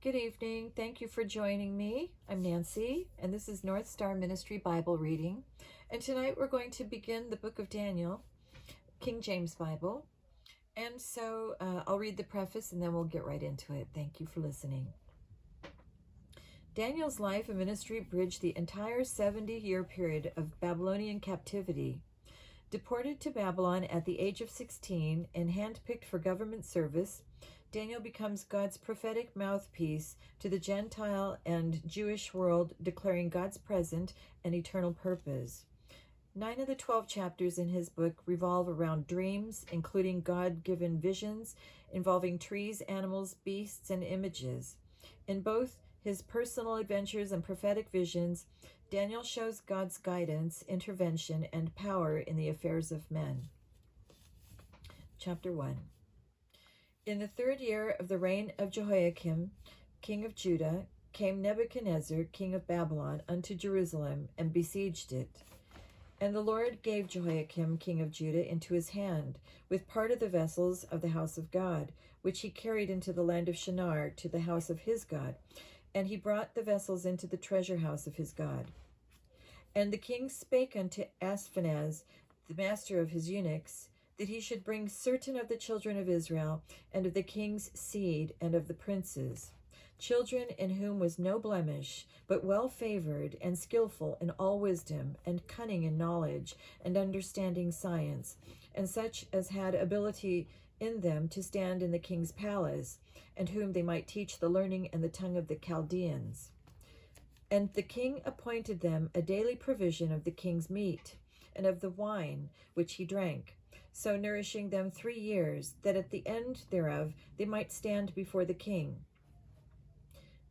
Good evening. Thank you for joining me. I'm Nancy, and this is Northstar Ministry Bible Reading. And tonight we're going to begin the book of Daniel, King James Bible. And so I'll read the preface and then we'll get right into it. Thank you for listening. Daniel's life and ministry bridged the entire 70-year period of Babylonian captivity. Deported to Babylon at the age of 16 and handpicked for government service, Daniel becomes God's prophetic mouthpiece to the Gentile and Jewish world, declaring God's present and eternal purpose. 9 of the 12 chapters in his book revolve around dreams, including God-given visions involving trees, animals, beasts, and images. In both his personal adventures and prophetic visions, Daniel shows God's guidance, intervention, and power in the affairs of men. Chapter 1. In the 3rd year of the reign of Jehoiakim, king of Judah, came Nebuchadnezzar, king of Babylon, unto Jerusalem, and besieged it. And the Lord gave Jehoiakim, king of Judah, into his hand, with part of the vessels of the house of God, which he carried into the land of Shinar, to the house of his God. And he brought the vessels into the treasure house of his God. And the king spake unto Ashpenaz, the master of his eunuchs, that he should bring certain of the children of Israel, and of the king's seed, and of the princes, children in whom was no blemish, but well favored, and skillful in all wisdom, and cunning in knowledge, and understanding science, and such as had ability in them to stand in the king's palace, and whom they might teach the learning and the tongue of the Chaldeans. And the king appointed them a daily provision of the king's meat, and of the wine which he drank, so nourishing them 3 years, that at the end thereof they might stand before the king.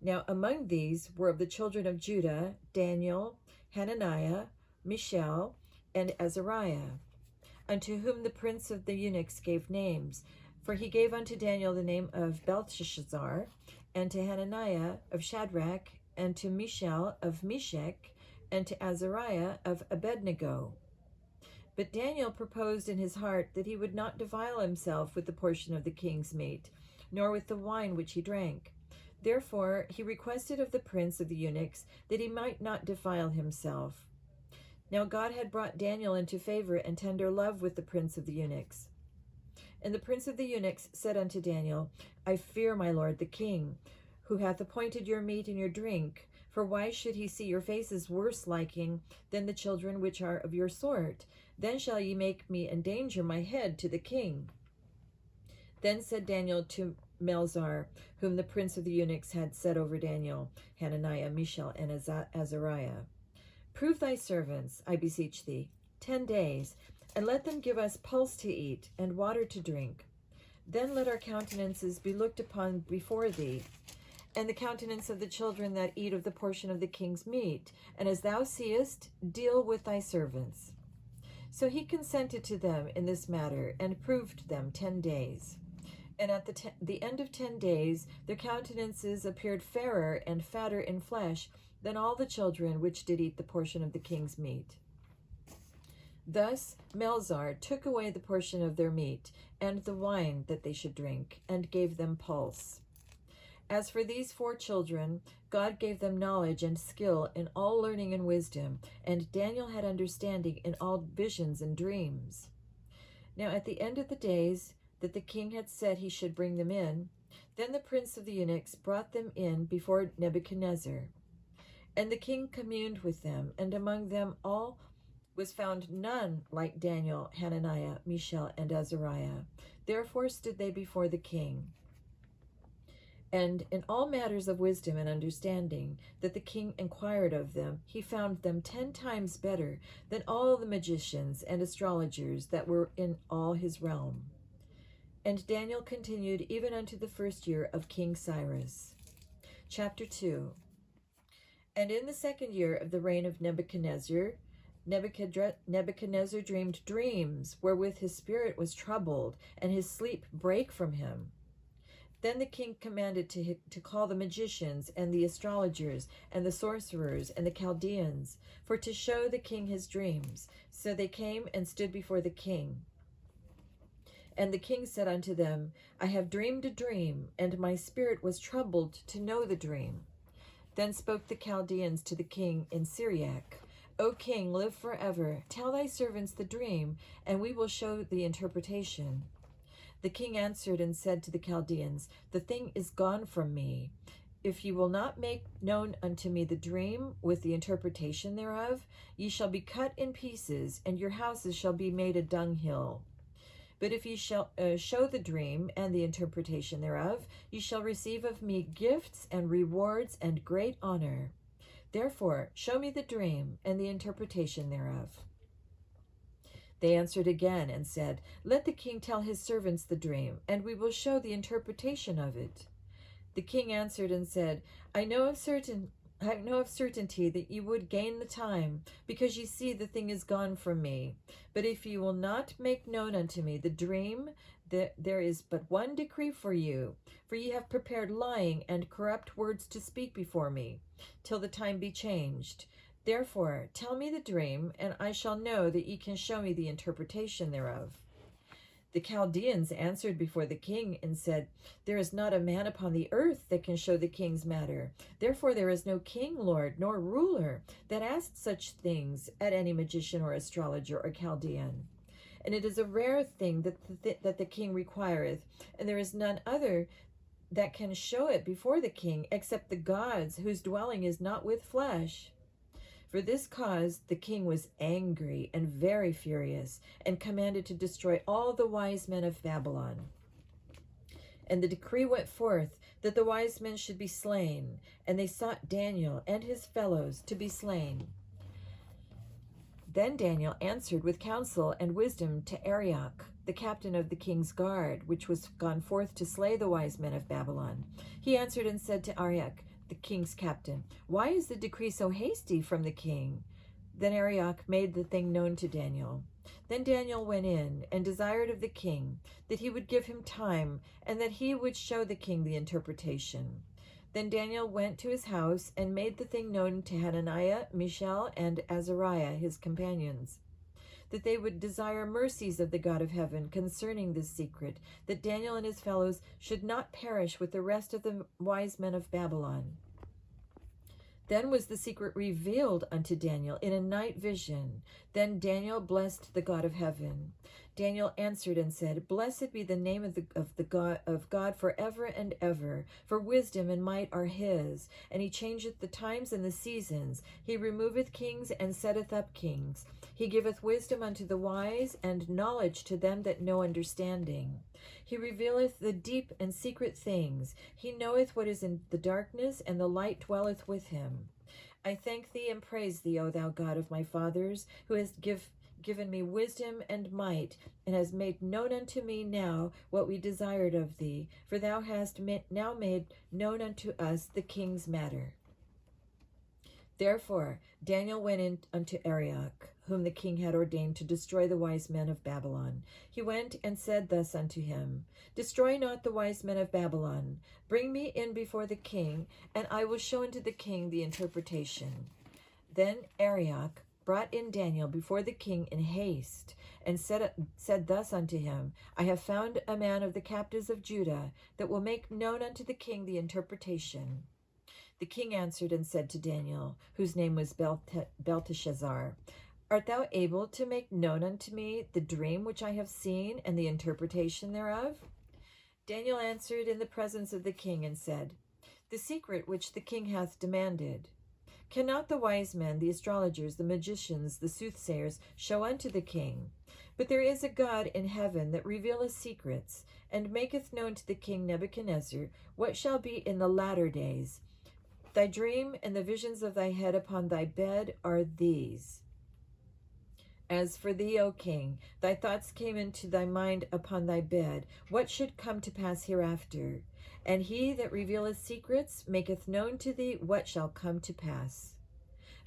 Now among these were of the children of Judah, Daniel, Hananiah, Mishael, and Azariah, unto whom the prince of the eunuchs gave names. For he gave unto Daniel the name of Belteshazzar, and to Hananiah of Shadrach, and to Mishael of Meshach, and to Azariah of Abednego. But Daniel proposed in his heart that he would not defile himself with the portion of the king's meat, nor with the wine which he drank. Therefore he requested of the prince of the eunuchs that he might not defile himself. Now God had brought Daniel into favor and tender love with the prince of the eunuchs. And the prince of the eunuchs said unto Daniel, I fear my lord the king, who hath appointed your meat and your drink. For why should he see your faces worse liking than the children which are of your sort? Then shall ye make me endanger my head to the king. Then said Daniel to Melzar, whom the prince of the eunuchs had set over Daniel, Hananiah, Mishael, and Azariah, Prove thy servants, I beseech thee, 10 days, and let them give us pulse to eat, and water to drink. Then let our countenances be looked upon before thee, and the countenance of the children that eat of the portion of the king's meat, and as thou seest, deal with thy servants. So he consented to them in this matter, and proved them 10 days. And at the end of 10 days, their countenances appeared fairer and fatter in flesh than all the children which did eat the portion of the king's meat. Thus Melzar took away the portion of their meat, and the wine that they should drink, and gave them pulse. As for these 4 children, God gave them knowledge and skill in all learning and wisdom, and Daniel had understanding in all visions and dreams. Now at the end of the days that the king had said he should bring them in, then the prince of the eunuchs brought them in before Nebuchadnezzar. And the king communed with them, and among them all was found none like Daniel, Hananiah, Mishael, and Azariah. Therefore stood they before the king. And in all matters of wisdom and understanding that the king inquired of them, he found them 10 times better than all the magicians and astrologers that were in all his realm. And Daniel continued even unto the 1st year of King Cyrus. Chapter 2. And in the 2nd year of the reign of Nebuchadnezzar, Nebuchadnezzar dreamed dreams, wherewith his spirit was troubled, and his sleep brake from him. Then the king commanded to call the magicians and the astrologers and the sorcerers and the Chaldeans, for to show the king his dreams. So they came and stood before the king. And the king said unto them, I have dreamed a dream, and my spirit was troubled to know the dream. Then spoke the Chaldeans to the king in Syriac, O king, live forever. Tell thy servants the dream, and we will show the interpretation. The king answered and said to the Chaldeans, The thing is gone from me. If ye will not make known unto me the dream with the interpretation thereof, ye shall be cut in pieces, and your houses shall be made a dunghill. But if ye shall show the dream and the interpretation thereof, ye shall receive of me gifts and rewards and great honor. Therefore, show me the dream and the interpretation thereof. They answered again and said, Let the king tell his servants the dream, and we will show the interpretation of it. The king answered and said, I know of certainty that ye would gain the time, because ye see the thing is gone from me. But if ye will not make known unto me the dream, there is but one decree for you, for ye have prepared lying and corrupt words to speak before me, till the time be changed. Therefore tell me the dream, and I shall know that ye can show me the interpretation thereof. The Chaldeans answered before the king and said, There is not a man upon the earth that can show the king's matter. Therefore there is no king, lord, nor ruler that asks such things at any magician or astrologer or Chaldean. And it is a rare thing that the king requireth, and there is none other that can show it before the king, except the gods, whose dwelling is not with flesh. For this cause the king was angry and very furious, and commanded to destroy all the wise men of Babylon. And the decree went forth that the wise men should be slain, and they sought Daniel and his fellows to be slain. Then Daniel answered with counsel and wisdom to Arioch, the captain of the king's guard, which was gone forth to slay the wise men of Babylon. He answered and said to Arioch, the king's captain, Why is the decree so hasty from the king? Then Arioch made the thing known to Daniel. Then Daniel went in and desired of the king that he would give him time, and that he would show the king the interpretation. Then Daniel went to his house and made the thing known to Hananiah, Mishael, and Azariah, his companions, that they would desire mercies of the God of heaven concerning this secret, that Daniel and his fellows should not perish with the rest of the wise men of Babylon. Then was the secret revealed unto Daniel in a night vision. Then Daniel blessed the God of heaven. Daniel answered and said, Blessed be the name of God forever and ever, for wisdom and might are his. And he changeth the times and the seasons. He removeth kings and setteth up kings. He giveth wisdom unto the wise, and knowledge to them that know understanding. He revealeth the deep and secret things. He knoweth what is in the darkness, and the light dwelleth with him. I thank thee and praise thee, O thou God of my fathers, who hast given me wisdom and might, and has made known unto me now what we desired of thee, for thou hast now made known unto us the king's matter. Therefore Daniel went in unto Arioch, whom the king had ordained to destroy the wise men of Babylon. He went and said thus unto him, Destroy not the wise men of Babylon. Bring me in before the king, and I will show unto the king the interpretation. Then Arioch brought in Daniel before the king in haste, and said thus unto him, I have found a man of the captives of Judah, that will make known unto the king the interpretation. The king answered and said to Daniel, whose name was Belteshazzar, Art thou able to make known unto me the dream which I have seen, and the interpretation thereof? Daniel answered in the presence of the king and said, The secret which the king hath demanded. Cannot the wise men, the astrologers, the magicians, the soothsayers, show unto the king? But there is a God in heaven that revealeth secrets, and maketh known to the king Nebuchadnezzar what shall be in the latter days. Thy dream and the visions of thy head upon thy bed are these. As for thee, O king, thy thoughts came into thy mind upon thy bed, what should come to pass hereafter? And he that revealeth secrets maketh known to thee what shall come to pass.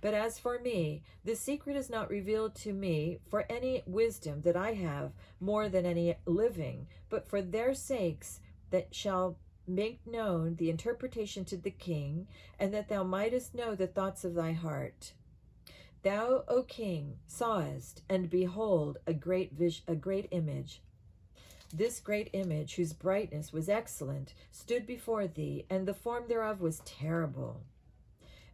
But as for me, the secret is not revealed to me for any wisdom that I have more than any living, but for their sakes that shall make known the interpretation to the king, and that thou mightest know the thoughts of thy heart. Thou, O king, sawest, and behold, a great image. This great image, whose brightness was excellent, stood before thee, and the form thereof was terrible.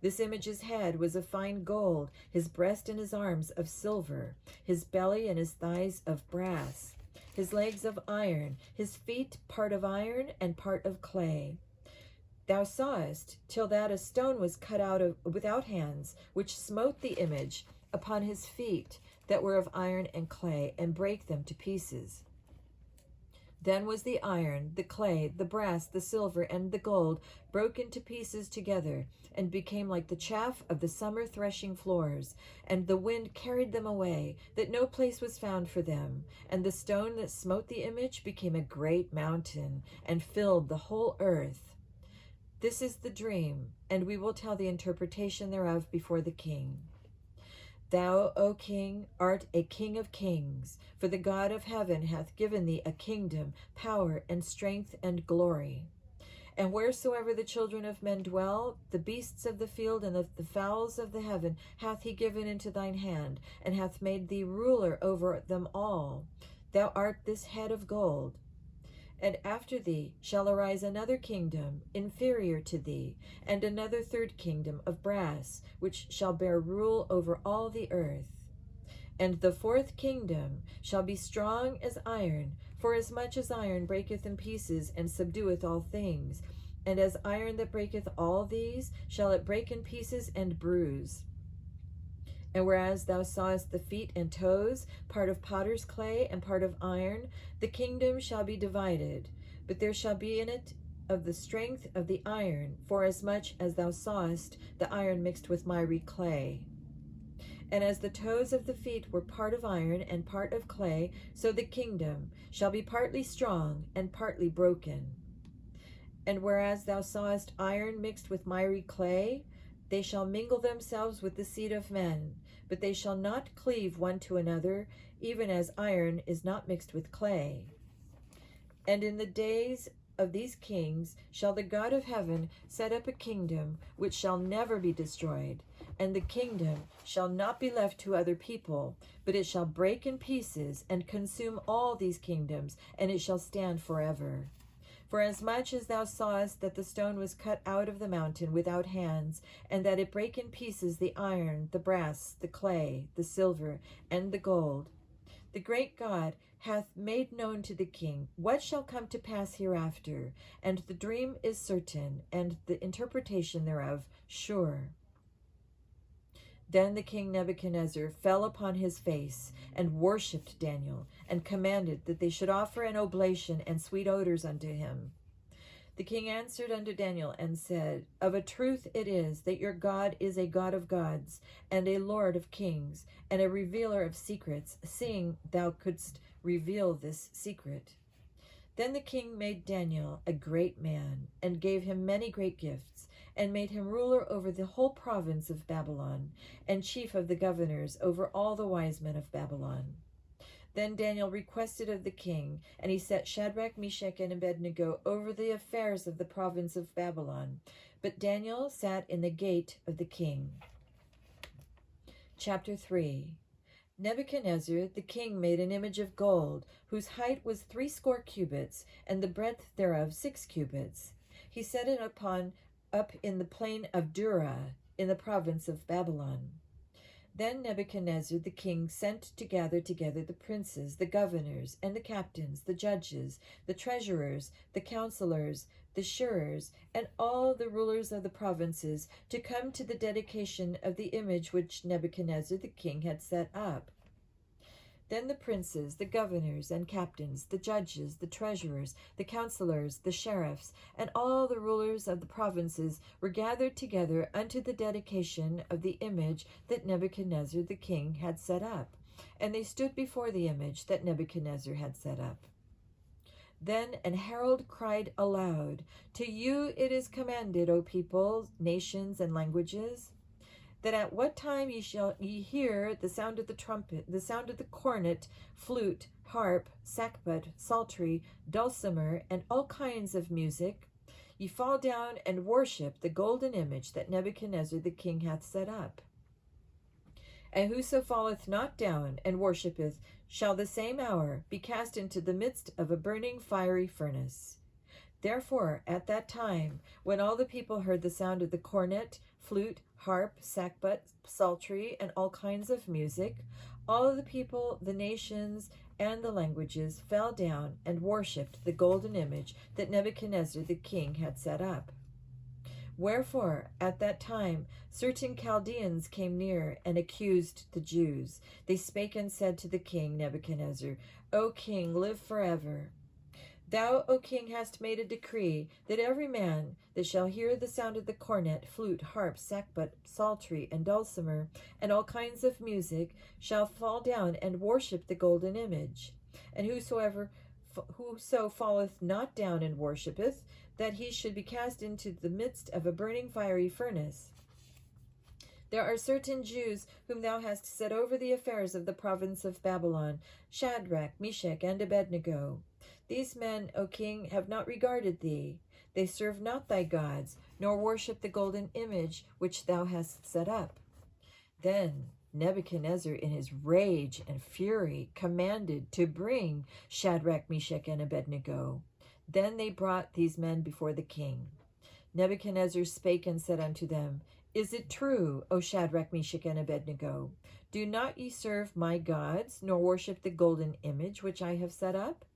This image's head was of fine gold, his breast and his arms of silver, his belly and his thighs of brass, his legs of iron, his feet part of iron and part of clay. Thou sawest till that a stone was cut out of without hands, which smote the image upon his feet that were of iron and clay, and brake them to pieces. Then was the iron, the clay, the brass, the silver, and the gold broken to pieces together, and became like the chaff of the summer threshing floors. And the wind carried them away, that no place was found for them. And the stone that smote the image became a great mountain, and filled the whole earth. This is the dream, and we will tell the interpretation thereof before the king. Thou, O king, art a king of kings, for the God of heaven hath given thee a kingdom, power, and strength, and glory. And wheresoever the children of men dwell, the beasts of the field and the fowls of the heaven hath he given into thine hand, and hath made thee ruler over them all. Thou art this head of gold. And after thee shall arise another kingdom inferior to thee, and another third kingdom of brass, which shall bear rule over all the earth. And the fourth kingdom shall be strong as iron, for as much as iron breaketh in pieces and subdueth all things. And as iron that breaketh all these, shall it break in pieces and bruise. And whereas thou sawest the feet and toes, part of potter's clay and part of iron, the kingdom shall be divided, but there shall be in it of the strength of the iron, forasmuch as thou sawest the iron mixed with miry clay. And as the toes of the feet were part of iron and part of clay, so the kingdom shall be partly strong and partly broken. And whereas thou sawest iron mixed with miry clay, they shall mingle themselves with the seed of men, but they shall not cleave one to another, even as iron is not mixed with clay. And in the days of these kings shall the God of heaven set up a kingdom which shall never be destroyed, and the kingdom shall not be left to other people, but it shall break in pieces and consume all these kingdoms, and it shall stand forever. For as much as thou sawest that the stone was cut out of the mountain without hands, and that it brake in pieces the iron, the brass, the clay, the silver, and the gold, the great God hath made known to the king what shall come to pass hereafter, and the dream is certain, and the interpretation thereof sure. Then the king Nebuchadnezzar fell upon his face, and worshipped Daniel, and commanded that they should offer an oblation and sweet odors unto him. The king answered unto Daniel, and said, Of a truth it is that your God is a God of gods, and a Lord of kings, and a revealer of secrets, seeing thou couldst reveal this secret. Then the king made Daniel a great man, and gave him many great gifts, and made him ruler over the whole province of Babylon, and chief of the governors over all the wise men of Babylon. Then Daniel requested of the king, and he set Shadrach, Meshach, and Abednego over the affairs of the province of Babylon. But Daniel sat in the gate of the king. Chapter 3. Nebuchadnezzar the king made an image of gold, whose height was 60 cubits, and the breadth thereof 6 cubits. He set it up in the plain of Dura, in the province of Babylon. Then Nebuchadnezzar the king sent to gather together the princes, the governors, and the captains, the judges, the treasurers, the counselors, the shearers, and all the rulers of the provinces, to come to the dedication of the image which Nebuchadnezzar the king had set up. Then the princes, the governors and captains, the judges, the treasurers, the counselors, the sheriffs, and all the rulers of the provinces were gathered together unto the dedication of the image that Nebuchadnezzar the king had set up. And they stood before the image that Nebuchadnezzar had set up. Then an herald cried aloud, To you it is commanded, O people, nations, and languages, that at what time ye hear the sound of the trumpet, the sound of the cornet, flute, harp, sackbut, psaltery, dulcimer, and all kinds of music, ye fall down and worship the golden image that Nebuchadnezzar the king hath set up. And whoso falleth not down and worshippeth shall the same hour be cast into the midst of a burning fiery furnace. Therefore, at that time, when all the people heard the sound of the cornet, flute, harp, sackbut, psaltery, and all kinds of music, all the people, the nations, and the languages fell down and worshipped the golden image that Nebuchadnezzar the king had set up. Wherefore, at that time, certain Chaldeans came near and accused the Jews. They spake and said to the king Nebuchadnezzar, O king, live forever. Thou, O king, hast made a decree that every man that shall hear the sound of the cornet, flute, harp, sackbut, psaltery, and dulcimer, and all kinds of music, shall fall down and worship the golden image. And whoso falleth not down and worshippeth, that he should be cast into the midst of a burning fiery furnace. There are certain Jews whom thou hast set over the affairs of the province of Babylon, Shadrach, Meshach, and Abednego. These men, O king, have not regarded thee. They serve not thy gods, nor worship the golden image which thou hast set up. Then Nebuchadnezzar, in his rage and fury, commanded to bring Shadrach, Meshach, and Abednego. Then they brought these men before the king. Nebuchadnezzar spake and said unto them, Is it true, O Shadrach, Meshach, and Abednego? Do not ye serve my gods, nor worship the golden image which I have set up?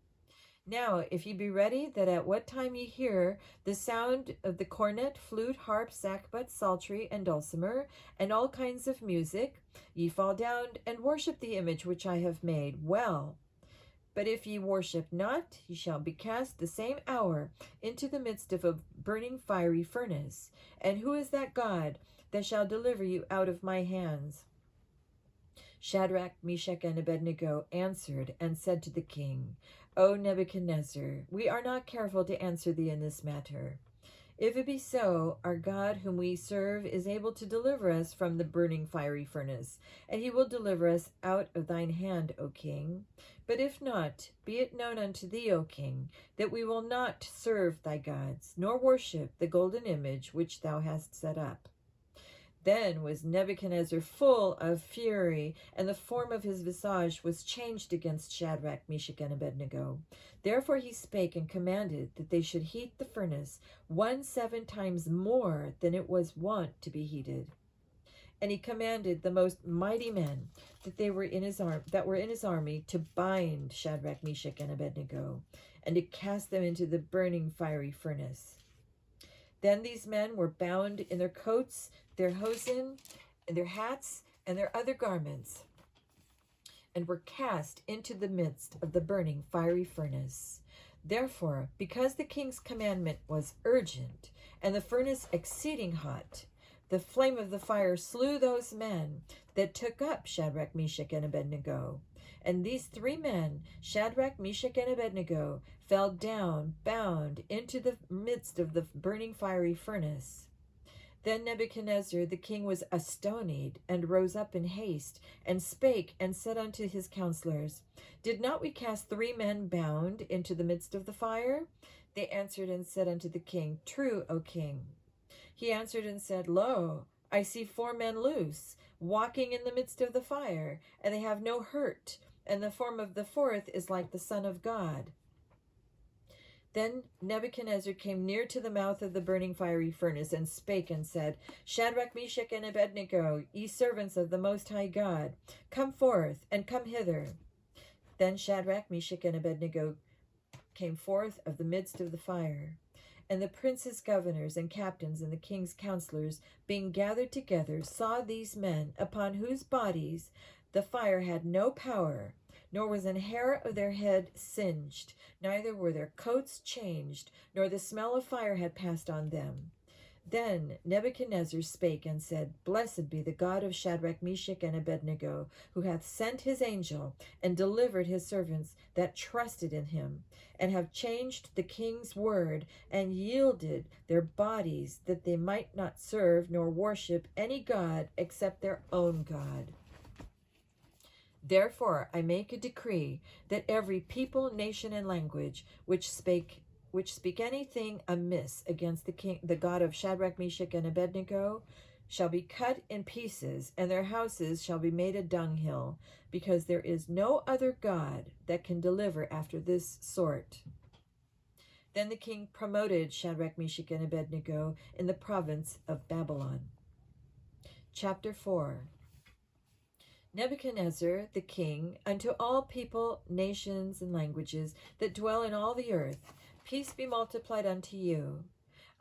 Now, if ye be ready, that at what time ye hear the sound of the cornet, flute, harp, sackbut, psaltery, and dulcimer, and all kinds of music, ye fall down and worship the image which I have made, well. But if ye worship not, ye shall be cast the same hour into the midst of a burning fiery furnace. And who is that God that shall deliver you out of my hands? Shadrach, Meshach, and Abednego answered and said to the king, O Nebuchadnezzar, we are not careful to answer thee in this matter. If it be so, our God whom we serve is able to deliver us from the burning fiery furnace, and he will deliver us out of thine hand, O king. But if not, be it known unto thee, O king, that we will not serve thy gods, nor worship the golden image which thou hast set up. Then was Nebuchadnezzar full of fury, and the form of his visage was changed against Shadrach, Meshach, and Abednego. Therefore he spake and commanded that they should heat the furnace 17 times more than it was wont to be heated. And he commanded the most mighty men that were in his army to bind Shadrach, Meshach, and Abednego, and to cast them into the burning fiery furnace. Then these men were bound in their coats, their hosen, and their hats, and their other garments, and were cast into the midst of the burning fiery furnace. Therefore, because the king's commandment was urgent, and the furnace exceeding hot, the flame of the fire slew those men that took up Shadrach, Meshach, and Abednego. And these 3 men, Shadrach, Meshach, and Abednego, fell down, bound, into the midst of the burning fiery furnace. Then Nebuchadnezzar the king was astonied, and rose up in haste, and spake and said unto his counselors, Did not we cast 3 men bound into the midst of the fire? They answered and said unto the king, True, O king. He answered and said, Lo, I see 4 men loose, walking in the midst of the fire, and they have no hurt, and the form of the 4th is like the Son of God. Then Nebuchadnezzar came near to the mouth of the burning fiery furnace, and spake and said, Shadrach, Meshach, and Abednego, ye servants of the Most High God, come forth, and come hither. Then Shadrach, Meshach, and Abednego came forth of the midst of the fire. And the princes, governors, and captains, and the king's counselors, being gathered together, saw these men, upon whose bodies the fire had no power, nor was an hair of their head singed, neither were their coats changed, nor the smell of fire had passed on them. Then Nebuchadnezzar spake and said, Blessed be the God of Shadrach, Meshach, and Abednego, who hath sent his angel, and delivered his servants that trusted in him, and have changed the king's word, and yielded their bodies, that they might not serve nor worship any god except their own God. Therefore I make a decree that every people, nation, and language which speak anything amiss against the God of Shadrach, Meshach, and Abednego shall be cut in pieces, and their houses shall be made a dunghill, because there is no other God that can deliver after this sort. Then the king promoted Shadrach, Meshach, and Abednego in the province of Babylon. Chapter 4. Nebuchadnezzar the king, unto all people, nations, and languages that dwell in all the earth, peace be multiplied unto you.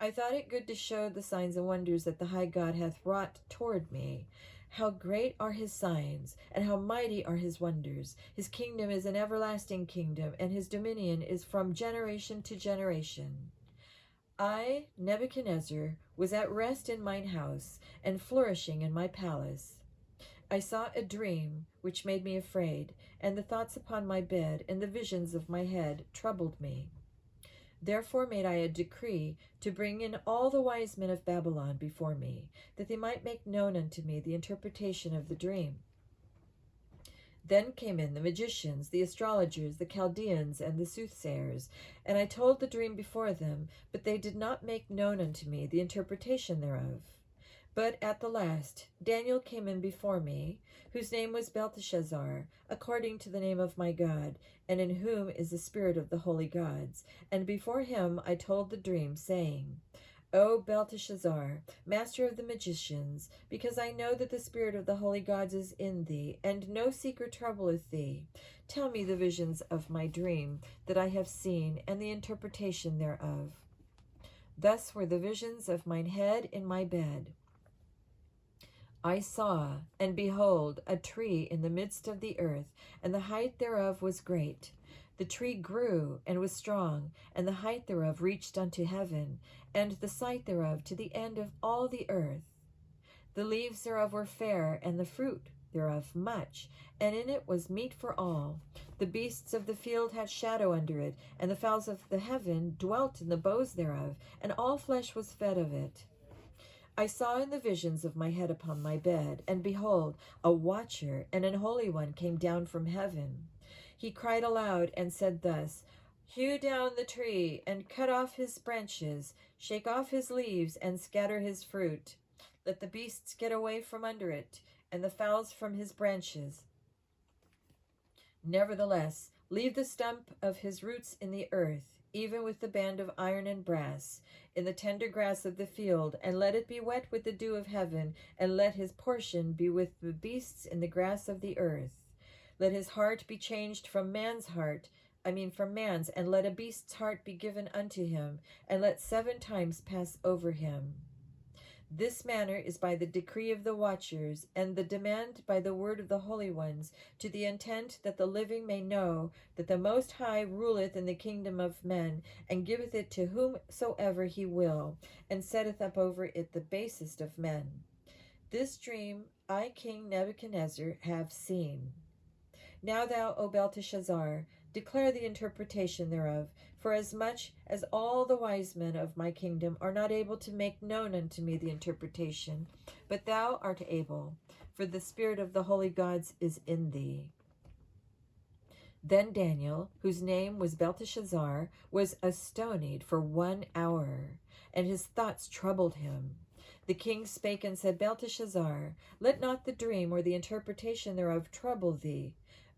I thought it good to show the signs and wonders that the high God hath wrought toward me. How great are his signs, and how mighty are his wonders. His kingdom is an everlasting kingdom, and his dominion is from generation to generation. I, Nebuchadnezzar, was at rest in mine house, and flourishing in my palace. I saw a dream, which made me afraid, and the thoughts upon my bed, and the visions of my head troubled me. Therefore made I a decree to bring in all the wise men of Babylon before me, that they might make known unto me the interpretation of the dream. Then came in the magicians, the astrologers, the Chaldeans, and the soothsayers, and I told the dream before them, but they did not make known unto me the interpretation thereof. But at the last Daniel came in before me, whose name was Belteshazzar, according to the name of my God, and in whom is the spirit of the holy gods. And before him I told the dream, saying, O Belteshazzar, master of the magicians, because I know that the spirit of the holy gods is in thee, and no secret troubleth thee, tell me the visions of my dream that I have seen, and the interpretation thereof. Thus were the visions of mine head in my bed. I saw, and behold, a tree in the midst of the earth, and the height thereof was great. The tree grew, and was strong, and the height thereof reached unto heaven, and the sight thereof to the end of all the earth. The leaves thereof were fair, and the fruit thereof much, and in it was meat for all. The beasts of the field had shadow under it, and the fowls of the heaven dwelt in the boughs thereof, and all flesh was fed of it. I saw in the visions of my head upon my bed, and behold, a watcher and an holy one came down from heaven. He cried aloud and said thus, Hew down the tree, and cut off his branches, shake off his leaves, and scatter his fruit. Let the beasts get away from under it, and the fowls from his branches. Nevertheless, leave the stump of his roots in the earth, even with the band of iron and brass, in the tender grass of the field, and let it be wet with the dew of heaven, and let his portion be with the beasts in the grass of the earth. Let his heart be changed from man's, and let a beast's heart be given unto him, and let 7 times pass over him. This manner is by the decree of the watchers, and the demand by the word of the holy ones, to the intent that the living may know that the Most High ruleth in the kingdom of men, and giveth it to whomsoever he will, and setteth up over it the basest of men. This dream I, King Nebuchadnezzar, have seen. Now thou, O Belteshazzar, declare the interpretation thereof, for as much as all the wise men of my kingdom are not able to make known unto me the interpretation, but thou art able, for the spirit of the holy gods is in thee. Then Daniel, whose name was Belteshazzar, was astonied for 1 hour, and his thoughts troubled him. The king spake and said, Belteshazzar, let not the dream or the interpretation thereof trouble thee.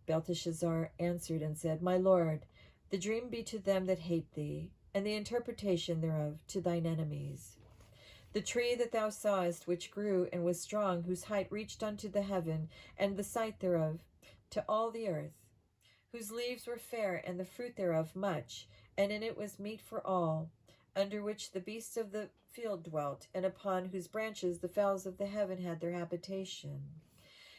Belteshazzar answered and said, My lord, the dream be to them that hate thee, and the interpretation thereof to thine enemies. The tree that thou sawest, which grew and was strong, whose height reached unto the heaven, and the sight thereof to all the earth, whose leaves were fair, and the fruit thereof much, and in it was meat for all, under which the beasts of the field dwelt, and upon whose branches the fowls of the heaven had their habitation.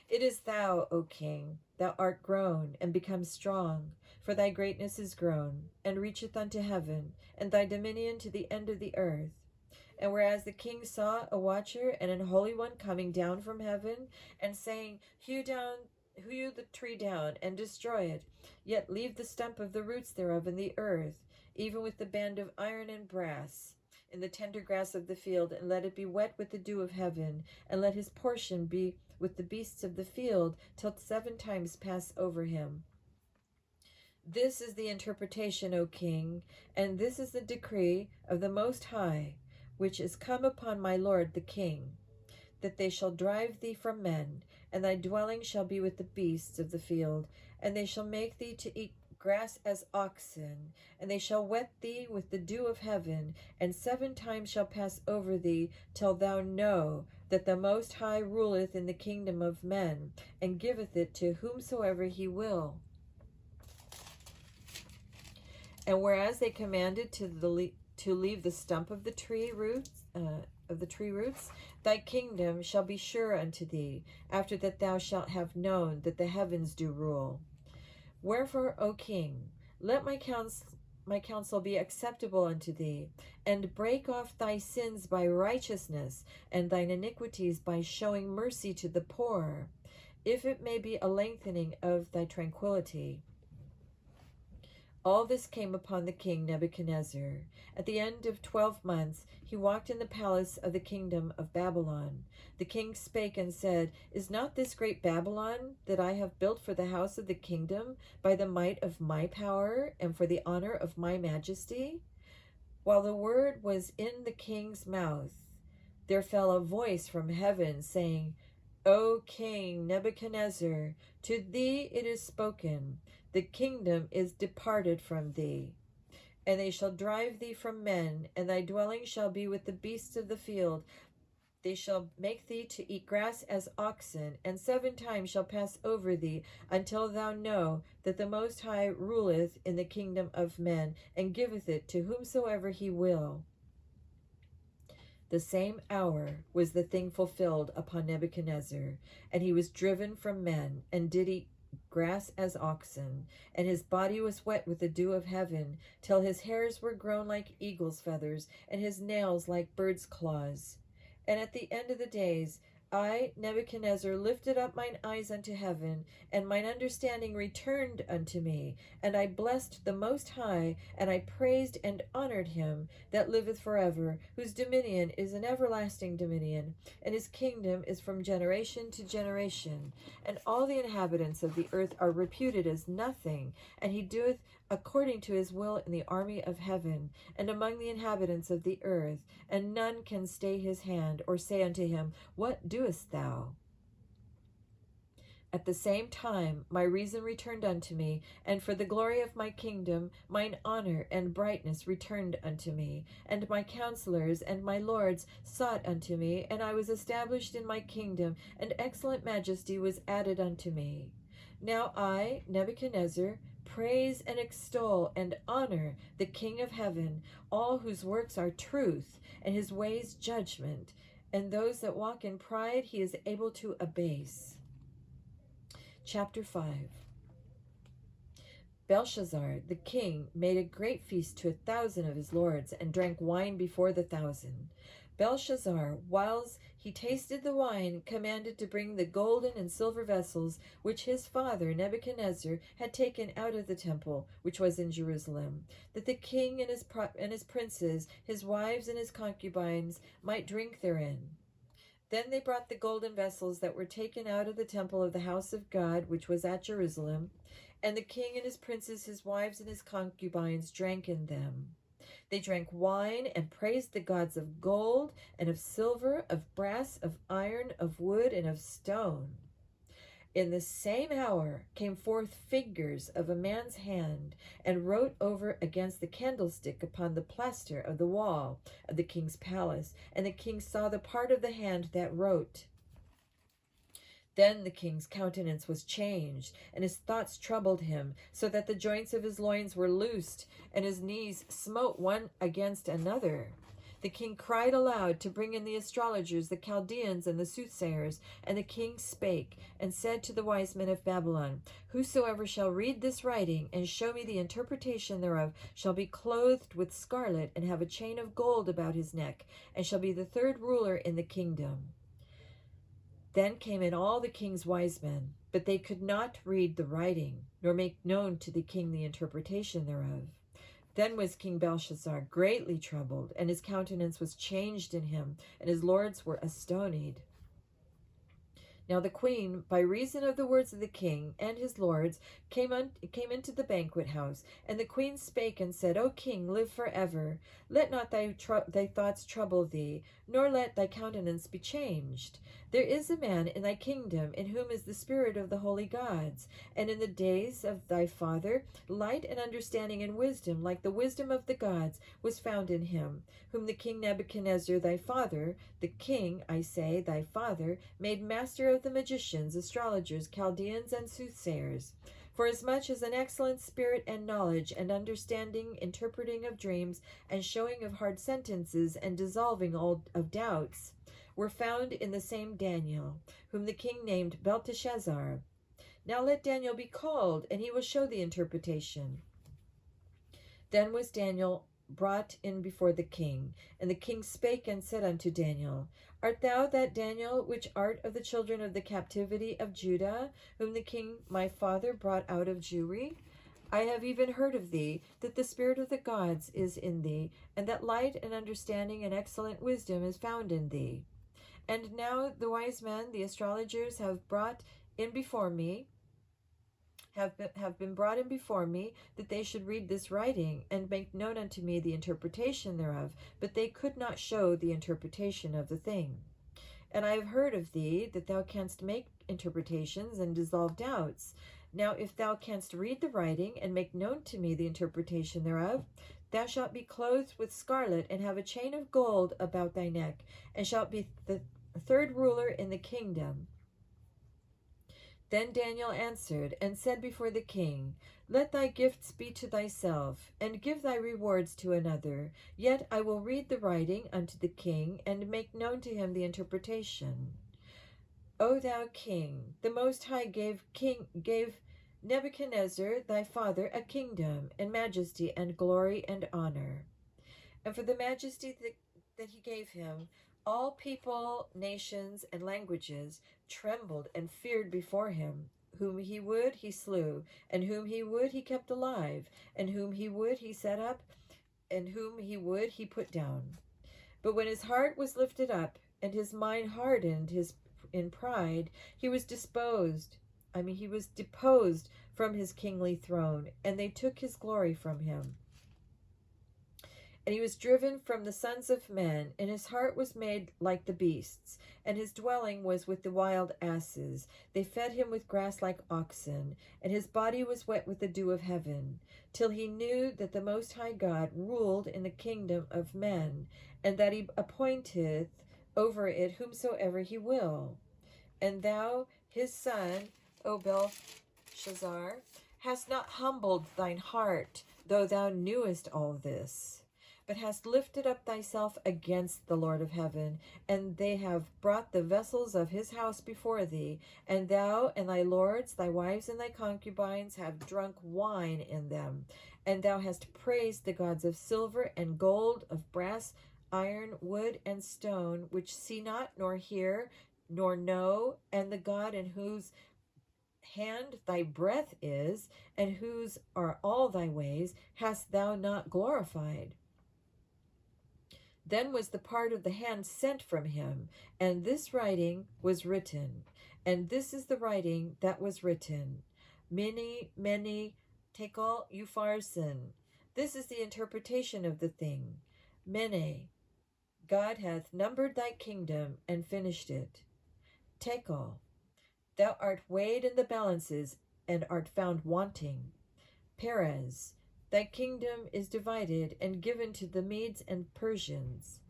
It is thou, O king, thou art grown, and become strong, for thy greatness is grown, and reacheth unto heaven, and thy dominion to the end of the earth. And whereas the king saw a watcher and an holy one coming down from heaven, and saying, Hew the tree down, and destroy it, yet leave the stump of the roots thereof in the earth, even with the band of iron and brass, in the tender grass of the field, and let it be wet with the dew of heaven, and let his portion be with the beasts of the field, till 7 times pass over him. This is the interpretation, O king, and this is the decree of the Most High, which is come upon my lord the king. that they shall drive thee from men, and thy dwelling shall be with the beasts of the field, and they shall make thee to eat grass as oxen, and they shall wet thee with the dew of heaven, and 7 times shall pass over thee, till thou know that the Most High ruleth in the kingdom of men, and giveth it to whomsoever he will. And whereas they commanded to leave the stump of the tree roots, thy kingdom shall be sure unto thee, after that thou shalt have known that the heavens do rule. Wherefore, O king, let my counsel be acceptable unto thee, and break off thy sins by righteousness, and thine iniquities by showing mercy to the poor, if it may be a lengthening of thy tranquility. All this came upon the king Nebuchadnezzar. At the end of 12 months, he walked in the palace of the kingdom of Babylon. The king spake and said, Is not this great Babylon that I have built for the house of the kingdom by the might of my power and for the honor of my majesty? While the word was in the king's mouth, there fell a voice from heaven, saying, O King Nebuchadnezzar, to thee it is spoken, the kingdom is departed from thee. And they shall drive thee from men, and thy dwelling shall be with the beasts of the field. They shall make thee to eat grass as oxen, and 7 times shall pass over thee, until thou know that the Most High ruleth in the kingdom of men, and giveth it to whomsoever he will. The same hour was the thing fulfilled upon Nebuchadnezzar, and he was driven from men, and did eat grass as oxen, and his body was wet with the dew of heaven, till his hairs were grown like eagle's feathers, and his nails like birds' claws. And at the end of the days, I, Nebuchadnezzar, lifted up mine eyes unto heaven, and mine understanding returned unto me, and I blessed the Most High, and I praised and honored him that liveth forever, whose dominion is an everlasting dominion, and his kingdom is from generation to generation. And all the inhabitants of the earth are reputed as nothing, and he doeth according to his will in the army of heaven, and among the inhabitants of the earth, and none can stay his hand, or say unto him, What doest thou? At the same time my reason returned unto me, and for the glory of my kingdom mine honor and brightness returned unto me, and my counselors and my lords sought unto me, and I was established in my kingdom, and excellent majesty was added unto me. Now I, Nebuchadnezzar, praise and extol and honor the King of heaven, all whose works are truth, and his ways judgment, and those that walk in pride he is able to abase. Chapter 5. Belshazzar the king made a great feast to 1,000 of his lords, and drank wine before the 1,000. Belshazzar, whiles he tasted the wine, commanded to bring the golden and silver vessels which his father Nebuchadnezzar had taken out of the temple, which was in Jerusalem, that the king and his princes, his wives and his concubines, might drink therein. Then they brought the golden vessels that were taken out of the temple of the house of God, which was at Jerusalem, and the king and his princes, his wives and his concubines, drank in them. They drank wine and praised the gods of gold and of silver, of brass, of iron, of wood, and of stone. In the same hour came forth figures of a man's hand, and wrote over against the candlestick upon the plaster of the wall of the king's palace. And the king saw the part of the hand that wrote. Then the king's countenance was changed, and his thoughts troubled him, so that the joints of his loins were loosed, and his knees smote one against another. The king cried aloud to bring in the astrologers, the Chaldeans, and the soothsayers. And the king spake, and said to the wise men of Babylon, Whosoever shall read this writing, and show me the interpretation thereof, shall be clothed with scarlet, and have a chain of gold about his neck, and shall be the 3rd ruler in the kingdom. Then came in all the king's wise men, but they could not read the writing, nor make known to the king the interpretation thereof. Then was King Belshazzar greatly troubled, and his countenance was changed in him, and his lords were astonied. Now the queen, by reason of the words of the king and his lords, came into the banquet house. And the queen spake and said, O king, live forever. Let not thy thoughts trouble thee, nor let thy countenance be changed. There is a man in thy kingdom in whom is the spirit of the holy gods. And in the days of thy father, light and understanding and wisdom, like the wisdom of the gods, was found in him, whom the king Nebuchadnezzar thy father, the king, I say, thy father, made master of the magicians, astrologers, Chaldeans, and soothsayers. Forasmuch as an excellent spirit and knowledge and understanding, interpreting of dreams, and showing of hard sentences, and dissolving all of doubts, were found in the same Daniel, whom the king named Belteshazzar. Now let Daniel be called, and he will show the interpretation. Then was Daniel brought in before the king, and the king spake and said unto Daniel, Art thou that Daniel which art of the children of the captivity of Judah, whom the king my father brought out of Jewry? I have even heard of thee, that the spirit of the gods is in thee, and that light and understanding and excellent wisdom is found in thee. And now the wise men, the astrologers, have been brought in before me, that they should read this writing, and make known unto me the interpretation thereof, but they could not show the interpretation of the thing. And I have heard of thee, that thou canst make interpretations, and dissolve doubts. Now if thou canst read the writing, and make known to me the interpretation thereof, thou shalt be clothed with scarlet, and have a chain of gold about thy neck, and shalt be the third ruler in the kingdom. Then Daniel answered and said before the king, Let thy gifts be to thyself, and give thy rewards to another. Yet I will read the writing unto the king, and make known to him the interpretation. O thou king, the Most High gave Nebuchadnezzar thy father a kingdom, and majesty, and glory, and honor. And for the majesty that he gave him, all people, nations, and languages trembled and feared before him. Whom he would, he slew, and whom he would, he kept alive, and whom he would, he set up, and whom he would, he put down. But when his heart was lifted up, and his mind hardened in pride, he was deposed from his kingly throne, and they took his glory from him. And he was driven from the sons of men, and his heart was made like the beasts, and his dwelling was with the wild asses. They fed him with grass like oxen, and his body was wet with the dew of heaven, till he knew that the Most High God ruled in the kingdom of men, and that he appointeth over it whomsoever he will. And thou, his son, O Belshazzar, hast not humbled thine heart, though thou knewest all this, but hast lifted up thyself against the Lord of heaven, and they have brought the vessels of his house before thee, and thou and thy lords, thy wives and thy concubines have drunk wine in them, and thou hast praised the gods of silver and gold, of brass, iron, wood, and stone, which see not, nor hear, nor know, and the God in whose hand thy breath is, and whose are all thy ways, hast thou not glorified. Then was the part of the hand sent from him, and this writing was written. And this is the writing that was written. Mene, tekel, upharsin. This is the interpretation of the thing. Mene, God hath numbered thy kingdom and finished it. Tekel, thou art weighed in the balances and art found wanting. Perez, thy kingdom is divided and given to the Medes and Persians.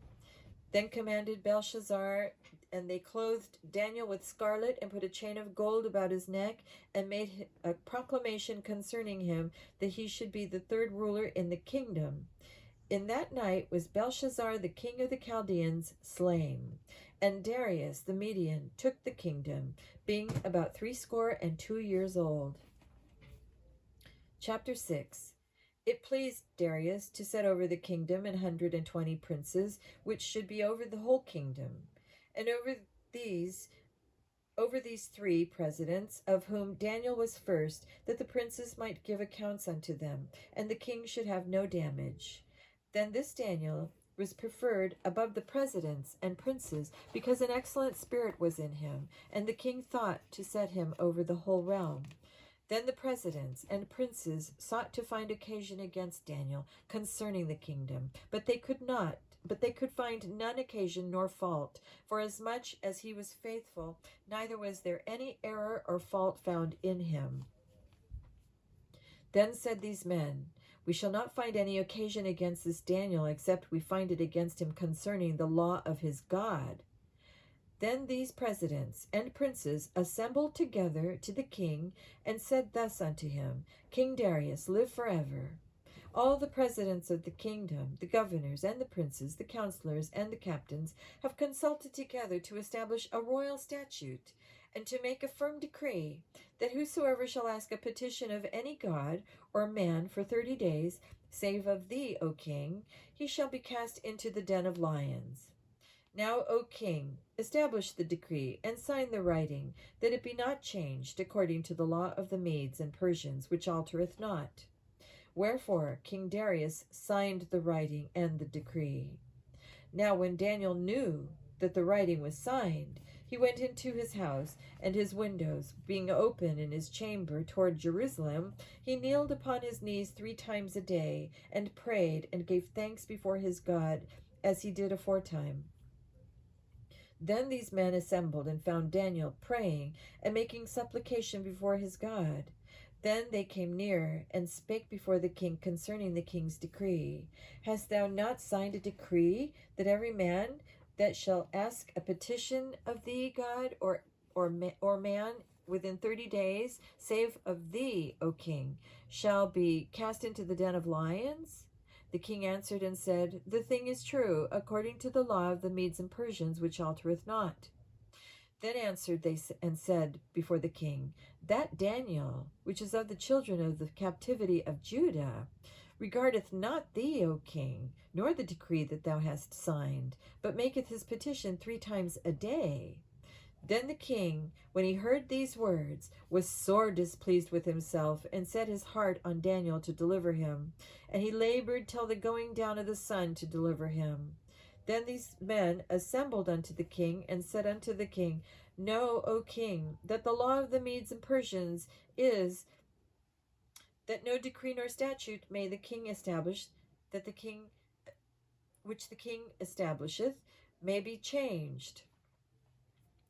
Then commanded Belshazzar, and they clothed Daniel with scarlet, and put a chain of gold about his neck, and made a proclamation concerning him, that he should be the third ruler in the kingdom. In that night was Belshazzar the king of the Chaldeans slain, and Darius the Median took the kingdom, being about 62 years old. Chapter 6. It pleased Darius to set over the kingdom 120 princes, which should be over the whole kingdom, and over these 3 presidents, of whom Daniel was first, that the princes might give accounts unto them, and the king should have no damage. Then this Daniel was preferred above the presidents and princes, because an excellent spirit was in him, and the king thought to set him over the whole realm. Then the presidents and princes sought to find occasion against Daniel concerning the kingdom, but they could not. But they could find none occasion nor fault, for as much as he was faithful, neither was there any error or fault found in him. Then said these men, We shall not find any occasion against this Daniel, except we find it against him concerning the law of his God. Then these presidents and princes assembled together to the king, and said thus unto him, King Darius, live forever. All the presidents of the kingdom, the governors and the princes, the counselors and the captains, have consulted together to establish a royal statute, and to make a firm decree, that whosoever shall ask a petition of any god or man for 30 days, save of thee, O king, he shall be cast into the den of lions. Now, O king, establish the decree, and sign the writing, that it be not changed according to the law of the Medes and Persians, which altereth not. Wherefore King Darius signed the writing and the decree. Now when Daniel knew that the writing was signed, he went into his house, and his windows being open in his chamber toward Jerusalem, he kneeled upon his knees 3 times a day, and prayed, and gave thanks before his God, as he did aforetime. Then these men assembled, and found Daniel praying, and making supplication before his God. Then they came near, and spake before the king concerning the king's decree. Hast thou not signed a decree, that every man that shall ask a petition of thee, God, or man, within 30 days, save of thee, O king, shall be cast into the den of lions? The king answered and said, The thing is true, according to the law of the Medes and Persians, which altereth not. Then answered they and said before the king, That Daniel, which is of the children of the captivity of Judah, regardeth not thee, O king, nor the decree that thou hast signed, but maketh his petition 3 times a day. Then the king, when he heard these words, was sore displeased with himself, and set his heart on Daniel to deliver him. And he labored till the going down of the sun to deliver him. Then these men assembled unto the king, and said unto the king, Know, O king, that the law of the Medes and Persians is, that no decree nor statute may the king establish, that the king, which the king establisheth, may be changed.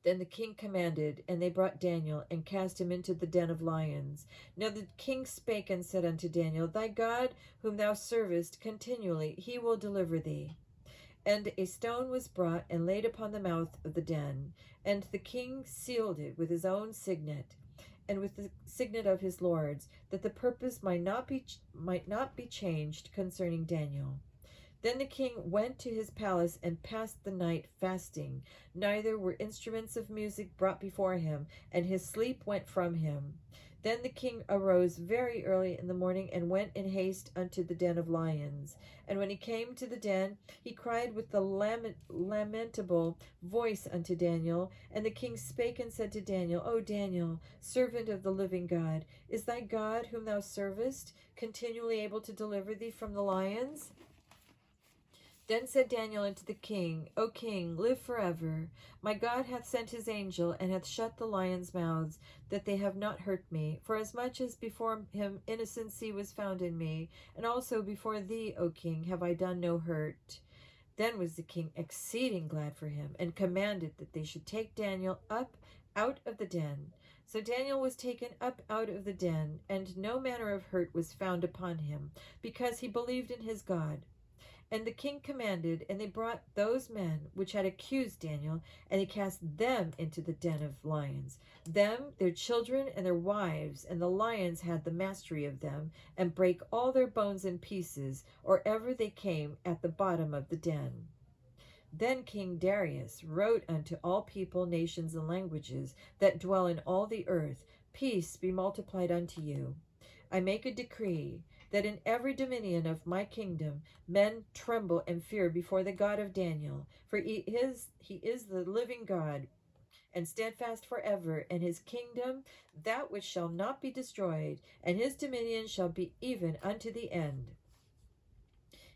Then the king commanded, and they brought Daniel, and cast him into the den of lions. Now the king spake and said unto Daniel, Thy God, whom thou servest continually, he will deliver thee. And a stone was brought and laid upon the mouth of the den, and the king sealed it with his own signet, and with the signet of his lords, that the purpose might not be changed concerning Daniel. Then the king went to his palace and passed the night fasting. Neither were instruments of music brought before him, and his sleep went from him. Then the king arose very early in the morning, and went in haste unto the den of lions. And when he came to the den, he cried with the lamentable voice unto Daniel. And the king spake and said to Daniel, O Daniel, servant of the living God, is thy God, whom thou servest, continually able to deliver thee from the lions? Then said Daniel unto the king, O king, live forever. My God hath sent his angel, and hath shut the lions' mouths, that they have not hurt me. For as much as before him innocency was found in me, and also before thee, O king, have I done no hurt. Then was the king exceeding glad for him, and commanded that they should take Daniel up out of the den. So Daniel was taken up out of the den, and no manner of hurt was found upon him, because he believed in his God. And the king commanded, and they brought those men which had accused Daniel, and they cast them into the den of lions, them, their children, and their wives, and the lions had the mastery of them, and brake all their bones in pieces, or ever they came at the bottom of the den. Then King Darius wrote unto all people, nations, and languages that dwell in all the earth, Peace be multiplied unto you. I make a decree, that in every dominion of my kingdom men tremble and fear before the God of Daniel, for he is the living God, and steadfast forever, and his kingdom that which shall not be destroyed, and his dominion shall be even unto the end.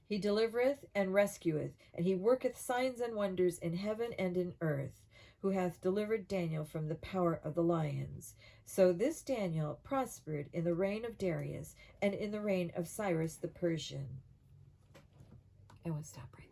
He delivereth and rescueth, and he worketh signs and wonders in heaven and in earth, who hath delivered Daniel from the power of the lions. So this Daniel prospered in the reign of Darius and in the reign of Cyrus the Persian. And we'll stop right